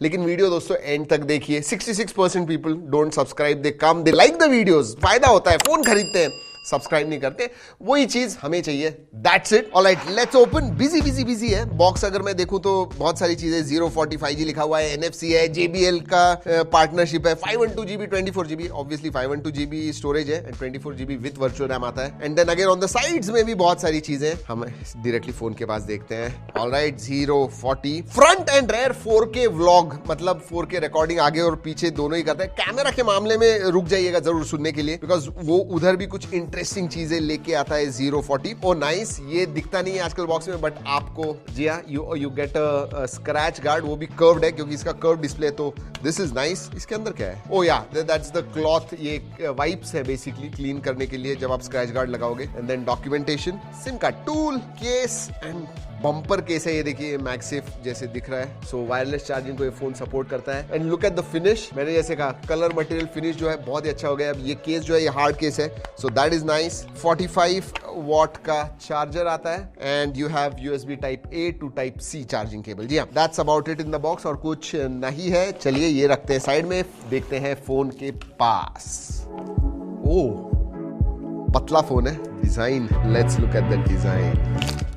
लेकिन वीडियो दोस्तों एंड तक देखिए। 66% people don't subscribe, they come, they like the videos. फायदा होता है, फोन खरीदते हैं, सब्सक्राइब नहीं करते, वही चीज हमें चाहिए। That's it. Alright, let's open. Busy है बॉक्स। अगर मैं देखूं तो बहुत सारी चीजें, 040 5G लिखा हुआ है, NFC है, JBL का पार्टनरशिप है, 512GB 24GB, obviously 512GB storage है and 24GB with virtual RAM आता है। And then again on the sides में भी बहुत सारी चीजें। हम डायरेक्टली फोन के पास देखते हैं। Alright, 040 front end rear 4K vlog, मतलब 4K रिकॉर्डिंग आगे और पीछे दोनों ही करता है। कैमरा के मामले में रुक जाइएगा जरूर सुनने के लिए, बिकॉज वो उधर भी कुछ इंटरेस्टिंग चीजें लेके आता है 040। ओ नाइस, ये दिखता नहीं है आजकल बॉक्स में, बट आपको जी हाँ, you get a scratch guard, वो भी कर्व्ड है क्योंकि इसका कर्व डिस्प्ले, तो दिस इज नाइस। इसके अंदर क्या है? ओ या, दैट्स द क्लॉथ, ये वाइप्स है बेसिकली क्लीन करने के लिए जब आप स्क्रैच गार्ड लगाओगे। एंड देन डॉक्यूमेंटेशन, सिम का tool, case and bumper case है। ये देखिए मैगसेफ जैसे दिख रहा है, सो वायरलेस चार्जिंग को ये फोन सपोर्ट करता है। And look at the finish, मैंने जैसे कहा कलर मटेरियल फिनिश जो है बहुत ही अच्छा हो गया। अब ये केस जो है ये हार्ड केस है, so that is nice. 45 watt का चार्जर आता है and you have USB type A to type C charging cable. जी हाँ, that's about it in the box, और कुछ नहीं है। चलिए ये रखते हैं साइड में, देखते हैं फोन के पास। ओ पतला फोन है, design, let's look at the design.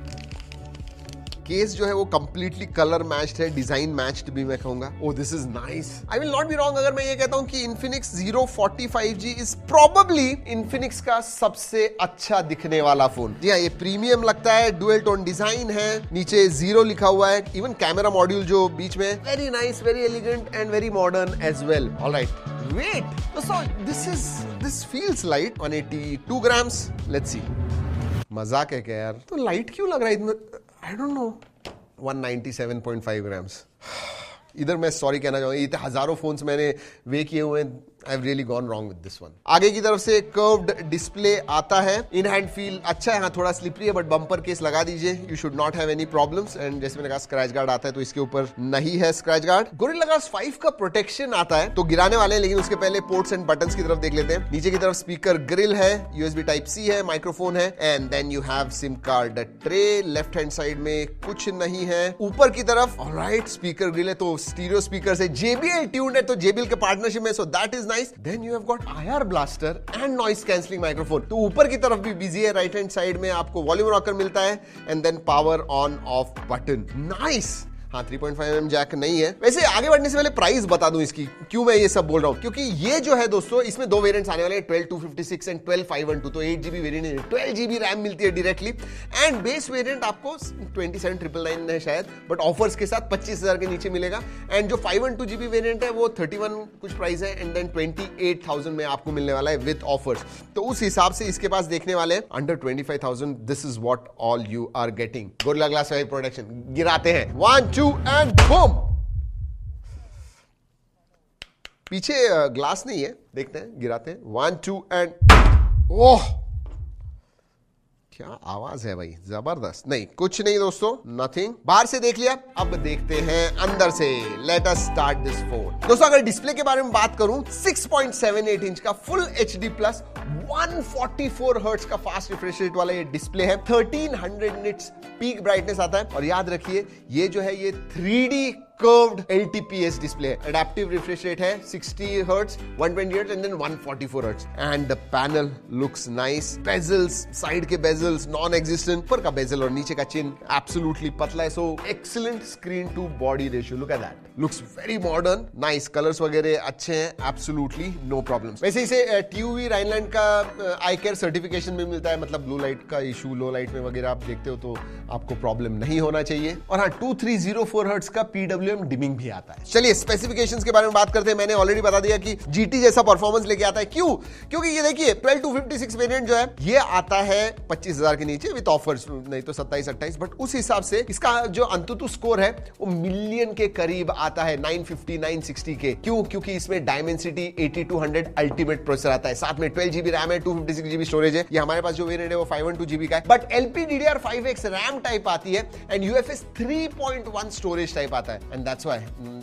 Case जो है वो कंप्लीटली कलर मैच्ड है, डिजाइन मैच्ड भी मैं कहूंगा। Oh this is nice. I will not be wrong अगर मैं ये कहता हूं कि Infinix 040 5G is probably Infinix का सबसे अच्छा दिखने वाला फोन। जी हाँ, ये प्रीमियम लगता है, डुअल टोन डिजाइन है, नीचे 0 लिखा हुआ है, इवन कैमरा मॉड्यूल जो बीच में, very nice, very elegant and very modern as well. Alright, wait, so this feels light, 182 grams. Let's see, मजाक है क्या यार? तो लाइट क्यों लग रहा है इतना? I don't know. 197.5 grams. इधर मैं सॉरी कहना चाहूंगा, इतने हजारों फोन्स मैंने वे किए हुए हैं, I have really gone wrong with this one. आगे की तरफ से कर्व्ड डिस्प्ले आता है, इन हैंड फील अच्छा है, हाँ थोड़ा स्लिपरी है, बट बम्पर केस लगा दीजिए, you should not have any problems. And जैसे मैंने कहा स्क्रैच गार्ड आता है, तो इसके ऊपर नहीं है स्क्रैच गार्ड। गोरिल्ला ग्लास 5 का प्रोटेक्शन आता है, तो गिराने वाले हैं, लेकिन उसके पहले पोर्ट्स एंड बटन्स की तरफ देख लेते हैं। नीचे की तरफ स्पीकर ग्रिल है, USB टाइप C है, माइक्रोफोन है, and then you have SIM card tray. Left hand side में कुछ नहीं है। ऊपर की तरफ ऑलराइट, स्पीकर ग्रिल है, तो स्टीरियो स्पीकर से JBL ट्यून्ड है, तो JBL के पार्टनरशिप में, so that is nice. Then you have got IR blaster and noise cancelling microphone. तो ऊपर की तरफ भी बिजी है, राइट हैंड साइड में आपको वॉल्यूम रॉकर मिलता है and then power on off button. Nice. हाँ, 3.5mm जैक नहीं है। वैसे आगे बढ़ने से पहले प्राइस बता दूं इसकी, क्यों मैं ये सब बोल रहा हूं, क्योंकि ये जो है दोस्तों, इसमें दो वेरिएंट्स आने वाले हैं, 12/256 एंड 12/512। तो 8GB वेरिएंट है, 12GB रैम मिलती है डायरेक्टली, एंड बेस वेरिएंट आपको 27,999 है शायद, बट ऑफर्स के साथ 25,000 के नीचे मिलेगा। एंड जो 512GB वेरिएंट है वो 31 कुछ प्राइस है, एंड देन 28,000 में आपको मिलने वाला है विद ऑफर्स। तो उस हिसाब से इसके पास देखने वाले हैं under 25,000, this is what all you are getting. Gorilla glass 5 protection गिराते हैं, 1 2 एंड बूम। पीछे ग्लास नहीं है, देखते हैं, गिराते हैं, 1 2 एंड ओह क्या आवाज है भाई, जबरदस्त। नहीं, कुछ नहीं दोस्तों, नथिंग। बाहर से देख लिया, अब देखते हैं अंदर से। Let us start this phone. दोस्तों अगर डिस्प्ले के बारे में बात करूं, 6.78 इंच का फुल HD प्लस 144 हर्ट्ज का फास्ट रिफ्रेश रेट वाला ये डिस्प्ले है। 1300 निट्स पीक ब्राइटनेस आता है, और याद रखिए ये जो है ये 3D कर्व्ड LTPS डिस्प्ले है। एडेप्टिव रिफ्रेश रेट है 60 hertz, 120 hertz and then 144 hertz. And the panel looks nice. Bezels, side के बेजल्स नॉन एग्जिस्टेंट, ऊपर का बेजल और नीचे का चिन एब्सोल्युटली पतला है, so excellent screen to body ratio. Look at that, looks very modern, nice. Colours वगैरह अच्छे हैं, एब्सोल्युटली नो प्रॉब्लम्स। वैसे इसे TUV राइनलैंड का आई केयर सर्टिफिकेशन भी मिलता है, मतलब ब्लू लाइट का इशू, लो लाइट में वगैरह आप देखते हो तो आपको प्रॉब्लम नहीं होना चाहिए। और हाँ, 2304 हर्ट्ज का PWM डिमिंग भी आता है। चलिए स्पेसिफिकेशंस के बारे में बात करते हैं। मैंने ऑलरेडी बता दिया कि GT जैसा परफॉर्मेंस लेके आता है। क्यों? क्योंकि ये देखिए 12/256 वेरिएंट जो है ये आता है 25,000 के नीचे विद ऑफर्स, नहीं तो 27-28, बट उस हिसाब से इसका जो अंतुतु स्कोर है वो मिलियन के करीब आता है, 950-960 के। क्यों? क्योंकि इसमें डायमेंसिटी 8200 अल्टीमेट प्रोसेसर आता है, साथ में 12GB रैम है, 256GB स्टोरेज है। ये हमारे पास जो वेरिएंट है वो 512GB का है, बट LPDDR5X रैम टाइप आती है एंड UFS 3.1 स्टोरेज टाइप आता है। एंड दैट्स व्हाई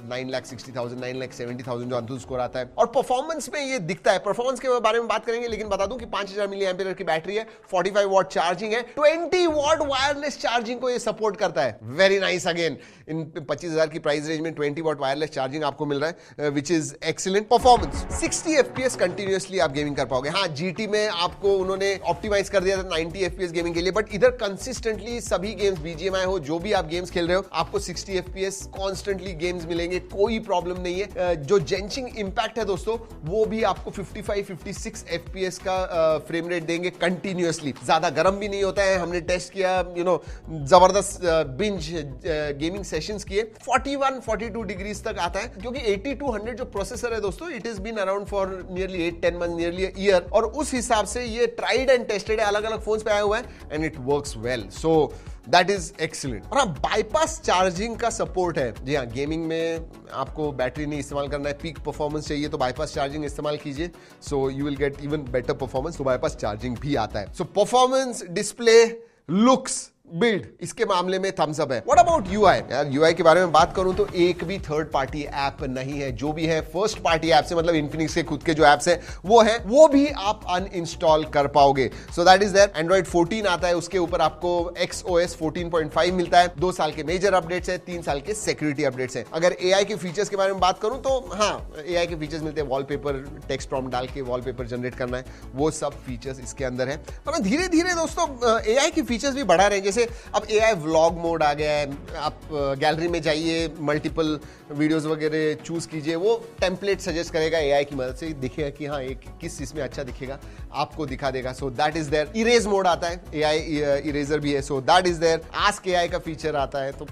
9,60,000 9,70,000 जो अंतुल स्कोर आता है। और परफॉर्मेंस में ये दिखता है। परफॉर्मेंस के बारे में बात करेंगे, लेकिन बता दूं कि 5000 मिली एम्पियर की बैटरी है, 45 वॉट चार्जिंग है, 20 वॉट वायरलेस चार्जिंग को ये सपोर्ट करता है। Very nice. अगेन इन 25,000 की प्राइस रेंज में 20 वॉट वायरलेस चार्जिंग आपको मिल रहा है, which is excellent. Performance 60 FPS continuously आप गेमिंग कर पाओगे। हाँ, GT में आपको उन्होंने ऑप्टिमाइज कर दिया था 90 FPS गेमिंग के लिए, बट इधर कंसिस्टेंटली सभी गेम्स, BGMI हो, जो भी आप गेम्स खेल रहे हो, आपको 60 FPS कॉन्स्टेंटली गेम्स मिलेंगे, कोई प्रॉब्लम नहीं है। जो जेंचिंग इंपैक्ट है दोस्तों, वो भी आपको 55-56 FPS का फ्रेम रेट देंगे कंटिन्यूअसली। ज्यादा गर्म भी नहीं होता है। हमने टेस्ट किया, जबरदस्त बिंज गेमिंग सेशंस किए, 41-42 डिग्रीज तक आता है, क्योंकि 8200 जो प्रोसेसर है दोस्तों, it is been around for nearly 8-10 month, nearly a year, और उस हिसाब से ये ट्राइड एंड टेस्टेड है, अलग अलग फोन्स पे आया हुआ है, and it works well. So that is excellent. और हाँ, बाईपास चार्जिंग का सपोर्ट है। जी हाँ, गेमिंग में आपको बैटरी नहीं इस्तेमाल करना है, पीक परफॉर्मेंस चाहिए तो बाईपास चार्जिंग इस्तेमाल कीजिए, so you will get even better performance. तो बाईपास चार्जिंग भी आता है। So performance, display, looks, build, इसके मामले में थम्स अप है। What about UI? यार UI के बारे में बात करूं तो एक भी थर्ड पार्टी ऐप नहीं है। जो भी है फर्स्ट पार्टी ऐप से, मतलब इन्फिनिक्स के खुद के जो ऐप्स हैं वो भी आप अनइंस्टॉल कर पाओगे। So that is there. Android 14 आता है, उसके ऊपर आपको XOS 14.5 मिलता है। 2 साल के मेजर अपडेट्स है, 3 साल के सिक्योरिटी अपडेट्स है। अगर AI के फीचर्स के बारे में बात करूं तो हाँ, AI के फीचर्स मिलते हैं, वॉलपेपर, टेक्स्ट प्रॉम्प्ट डाल के वॉलपेपर जनरेट करना है, वो सब फीचर्स इसके अंदर है। पर धीरे धीरे दोस्तों AI के फीचर्स भी बढ़ा रहे हैं। जैसे अब AI व्लॉग मोड आ गया है, आप गैलरी में जाइए, मल्टीपल वीडियोस वगैरह चूज कीजिए, वो टेम्पलेट सजेस्ट करेगा AI की मदद से, दिखेगा कि हाँ एक किस चीज में अच्छा दिखेगा, आपको दिखा देगा। So that is there. Erase mode आता है, AI इरेजर भी है, so that is there. Ask AI का फीचर आता है, तो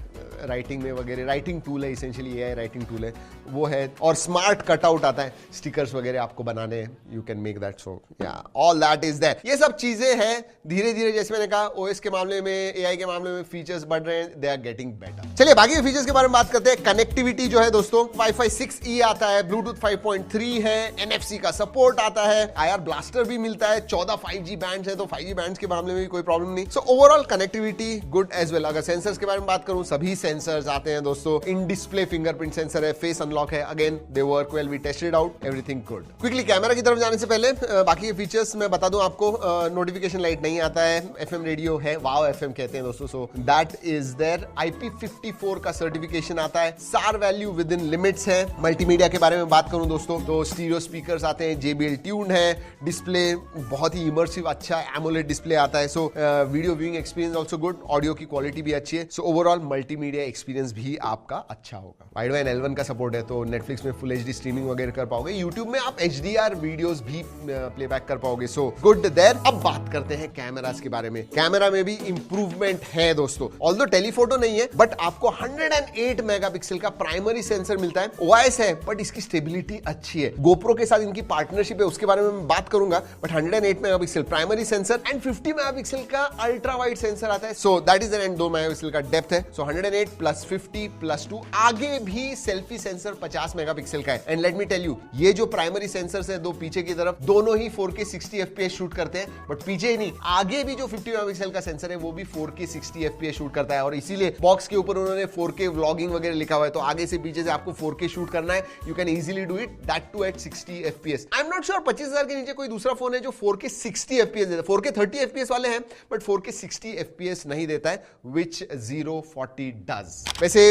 राइटिंग में वगैरह, राइटिंग टूल है, इसेंशियली AI राइटिंग टूल है, वो है। और स्मार्ट कटआउट आता है, स्टिकर्स वगैरह आपको बनाने हैं, यू कैन मेक दैट। सो या ऑल दैट इज देयर। ये सब चीजें हैं। धीरे धीरे, जैसे मैंने कहा, OS के मामले में, AI के मामले में फीचर्स बढ़ रहे हैं, दे आर गेटिंग बेटर। चलिए बाकी के फीचर्स के बारे में बात करते हैं। कनेक्टिविटी जो है दोस्तों, Wi-Fi 6E आता है, Bluetooth 5.3 है, NFC का सपोर्ट आता है, IR ब्लास्टर भी मिलता है, 14 5G बैंड्स है, तो 5G बैंड्स के मामले में भी कोई प्रॉब्लम नहीं। So overall connectivity good as well. अगर सेंसर्स के बारे में बात करूं, सभी सेंसर्स आते हैं दोस्तों। इन डिस्प्ले फिंगरप्रिंट सेंसर है, फेस अनलॉक है, again they work well, we tested out, everything good. Quickly camera की तरफ जाने से पहले बाकी के फीचर्स मैं बता दूं आपको। नोटिफिकेशन लाइट नहीं आता है, FM रेडियो है, वाव FM कहते हैं दोस्तों, सो दैट इज देयर। IP54 का सर्टिफिकेशन आता है, SAR value with in limits है। मल्टीमीडिया के बारे में बात करूं दोस्तों, तो स्टीरियो स्पीकर्स आते हैं, JBL ट्यून्ड है, डिस्प्ले बहुत ही इमर्सिव अच्छा एमोलेड डिस्प्ले आता है, so video viewing experience also good, audio की क्वालिटी भी अच्छी है। सो ओवरऑल मल्टीमीडिया एक्सपीरियंस भी आपका अच्छा होगा। वाइडवाइन L1 का सपोर्ट है, तो नेटफ्लिक्स में फुल HD स्ट्रीमिंग वगैरह कर पाओगे, यूट्यूब में आप HDR वीडियोस भी प्लेबैक कर पाओगे, सो गुड देयर। अब बात करते हैं कैमरास के बारे में। कैमरा में भी इंप्रूवमेंट है दोस्तों। ऑल्दो टेलीफोटो नहीं है, बट आपको 108 मेगापिक्सल का प्राइमरी सेंसर मिलता है। OIS है, बट इसकी स्टेबिलिटी अच्छी है। GoPro के साथ इनकी पार्टनरशिप है, उसके बारे में मैं बात करूंगा, but 108 megapixel primary sensor and 50 megapixel का अल्ट्रा वाइड सेंसर आता है, so that is and 2 megapixel का डेप्थ है। सो 108 प्लस 50 प्लस 2, आगे भी सेल्फी सेंसर 50 मेगापिक्सल का है। And let me tell you, ये जो प्राइमरी सेंसर्स है, दो पीछे की तरफ, दोनों ही 4K 60 FPS शूट करते हैं, बट पीछे ही नहीं, आगे भी जो 50 मेगापिक्सल का सेंसर है, वो भी 4K 60 FPS शूट करता है। और इसीलिए बॉक्स के ऊपर उन्होंने 4K व्लॉगिंग वगैरह लिखा हुआ है, तो आगे से पीछे से आपको 4K शूट करना है, you can easily do it, that too at 60 FPS। I am not sure 25,000 के नीचे कोई दूसरा फोन है जो 4K 60 FPS देता है। 4K 30 FPS वाले हैं, बट 4K 60 FPS नहीं देता है, which 040 does। वैसे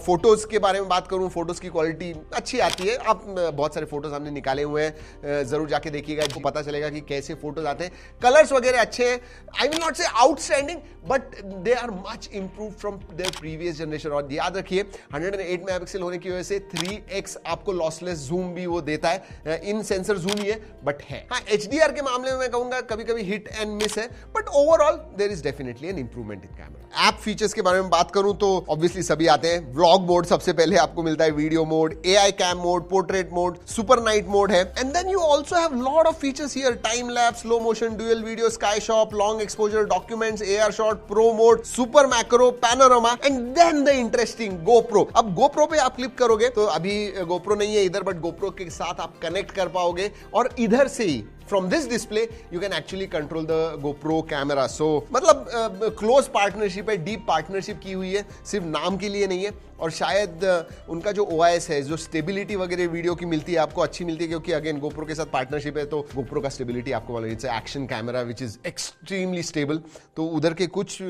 फोटोज के बारे में बात करूं, फोटोज की क्वालिटी अच्छी आती है। आप बहुत सारे फोटोज हमने निकाले हुए हैं, जरूर जाके देखिएगा, आपको पता चलेगा कि कैसे फोटोज आते हैं। कलर्स वगैरह अच्छे हैं, I will not say outstanding, but they are much improve from their previous generation. और याद रखिए 108 मेगापिक्सल होने की वजह से 3x आपको लॉसलेस जूम भी वो देता है। इन सेंसर जूम ही है, बट है। हाँ, HDR के मामले में मैं कहूंगा कभी कभी हिट एंड मिस है, but overall there is definitely an improvement in camera. App features के बारे में बात करूं तो ऑब्वियसली सभी आते हैं। व्लॉग मोड सबसे पहले आपको मिलता है, video mode, AI cam mode, portrait mode, super night mode है, and then you also have lot of features here, time lapse, slow motion, dual video, sky shop, long exposure, documents, AR shot, pro mode, super macro, panorama, and then the interesting GoPro। अब GoPro पे आप click करोगे तो अभी GoPro नहीं है इधर, but GoPro के साथ आप कनेक्ट कर पाओगे, और इधर से ही from this display you can actually control the GoPro camera। so मतलब क्लोज पार्टनरशिप है, डीप पार्टनरशिप की हुई है, सिर्फ नाम के लिए नहीं है। और शायद उनका जो OIS है, जो स्टेबिलिटी वगैरह वीडियो की मिलती है आपको, अच्छी मिलती है, क्योंकि अगेन GoPro के साथ पार्टनरशिप है, तो GoPro का स्टेबिलिटी आपको मालूम है, it's action camera which is extremely stable. तो उधर के कुछ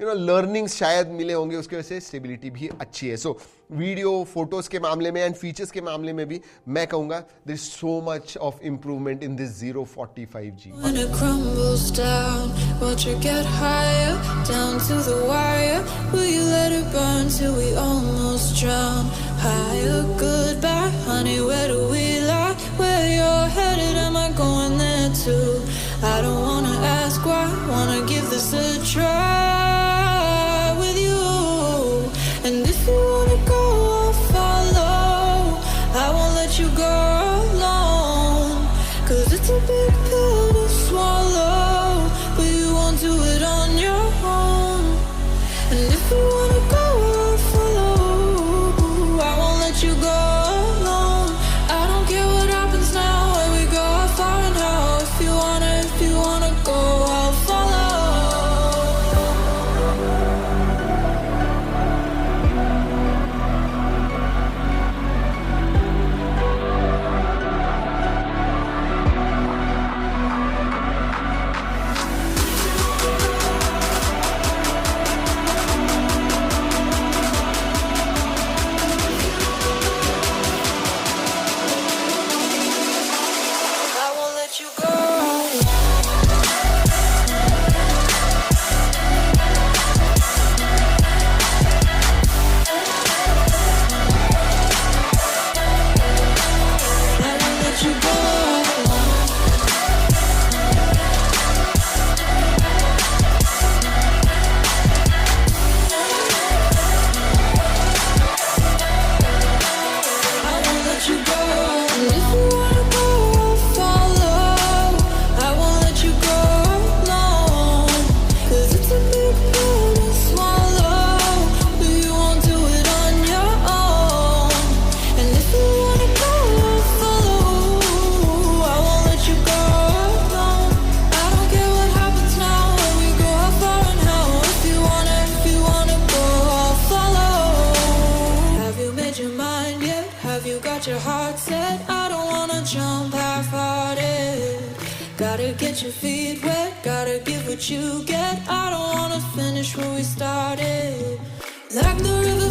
लर्निंग्स शायद मिले होंगे, उसकी वजह से स्टेबिलिटी भी अच्छी है। सो वीडियो फोटोज के मामले में एंड फीचर्स के मामले में भी मैं कहूंगा there is so much of improvement in this 045G। When it crumbles down, watch it get higher, down to the wire. Will you let it burn till we almost drown? Higher, goodbye, honey, where do we lie? Where you're headed, am I going there too? I don't wanna ask why, wanna give this a try with you. And if you wanna go, I'll follow. I won't let you go alone, 'cause it's a big pill to swallow, but you won't do it on your own. And if you wanna go, I'll follow. I won't let you go alone. I don't care what happens now, where we go, how far and how. If you wanna go, I'll follow. I won't let you go. I won't let you go. I won't let you go. And if you wanna go, I'll follow. I won't let you go alone, 'cause it's a big pill to swallow, but you won't do it on your own. And if you wanna go, I'll follow. I won't let you go alone. I don't care what happens now, where we go, how far and how. If you wanna go, I'll follow. Have you made your mind yet? Have you got your heart set? I don't wanna jump half-hearted. Gotta get your feet wet, gotta give what you get. I don't wanna finish where we started. Like the river